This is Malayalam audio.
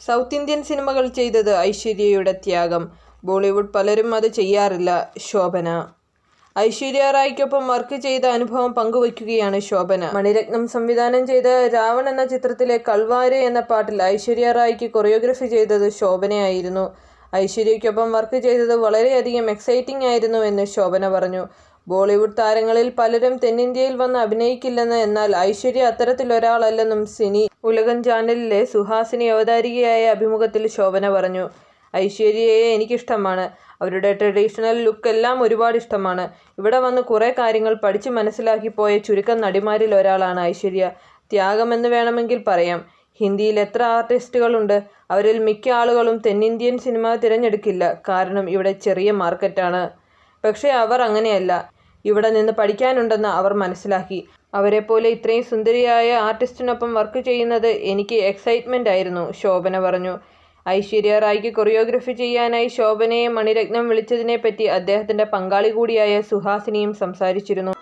സൗത്ത് ഇന്ത്യൻ സിനിമകൾ ചെയ്തത് ഐശ്വര്യയുടെ ത്യാഗം. ബോളിവുഡ് പലരും അത് ചെയ്യാറില്ല. ശോഭന. ഐശ്വര്യ റായ്ക്കൊപ്പം വർക്ക് ചെയ്ത അനുഭവം പങ്കുവയ്ക്കുകയാണ് ശോഭന. മണിരത്നം സംവിധാനം ചെയ്ത രാവൺ എന്ന ചിത്രത്തിലെ കൾവാര് എന്ന പാട്ടിൽ ഐശ്വര്യ റായ്ക്ക് കൊറിയോഗ്രഫി ചെയ്തത് ശോഭനയായിരുന്നു. ഐശ്വര്യയ്ക്കൊപ്പം വർക്ക് ചെയ്തത് വളരെയധികം എക്സൈറ്റിംഗ് ആയിരുന്നു എന്ന് ശോഭന പറഞ്ഞു. ബോളിവുഡ് താരങ്ങളിൽ പലരും തെന്നിന്ത്യയിൽ വന്ന് അഭിനയിക്കില്ലെന്ന്, എന്നാൽ ഐശ്വര്യ അത്തരത്തിലൊരാളല്ലെന്നും സിനി ഉലകം ചാനലിലെ സുഹാസിനി അവതാരികയായ അഭിമുഖത്തിൽ ശോഭന പറഞ്ഞു. ഐശ്വര്യയെ എനിക്കിഷ്ടമാണ്. അവരുടെ ട്രഡീഷണൽ ലുക്ക് എല്ലാം ഒരുപാട് ഇഷ്ടമാണ്. ഇവിടെ വന്ന് കുറേ കാര്യങ്ങൾ പഠിച്ച് മനസ്സിലാക്കി പോയ ചുരുക്കം നടിമാരിൽ ഒരാളാണ് ഐശ്വര്യ. ത്യാഗമെന്ന് വേണമെങ്കിൽ പറയാം. ഹിന്ദിയിൽ എത്ര ആർട്ടിസ്റ്റുകളുണ്ട്. അവരിൽ മിക്ക ആളുകളും തെന്നിന്ത്യൻ സിനിമ തിരഞ്ഞെടുക്കില്ല. കാരണം ഇവിടെ ചെറിയ മാർക്കറ്റാണ്. പക്ഷേ അവർ അങ്ങനെയല്ല. ഇവിടെ നിന്ന് പഠിക്കാനുണ്ടെന്ന് അവർ മനസ്സിലാക്കി. അവരെപ്പോലെ ഇത്രയും സുന്ദരിയായ ആർട്ടിസ്റ്റിനൊപ്പം വർക്ക് ചെയ്യുന്നത് എനിക്ക് എക്സൈറ്റ്മെൻ്റ് ആയിരുന്നു, ശോഭന പറഞ്ഞു. ഐശ്വര്യ റായ്ക്ക് കൊറിയോഗ്രഫി ചെയ്യാനായി ശോഭനയെ മണിരത്നം വിളിച്ചതിനെപ്പറ്റി അദ്ദേഹത്തിൻ്റെ പങ്കാളി കൂടിയായ സുഹാസിനിയും സംസാരിച്ചിരുന്നു.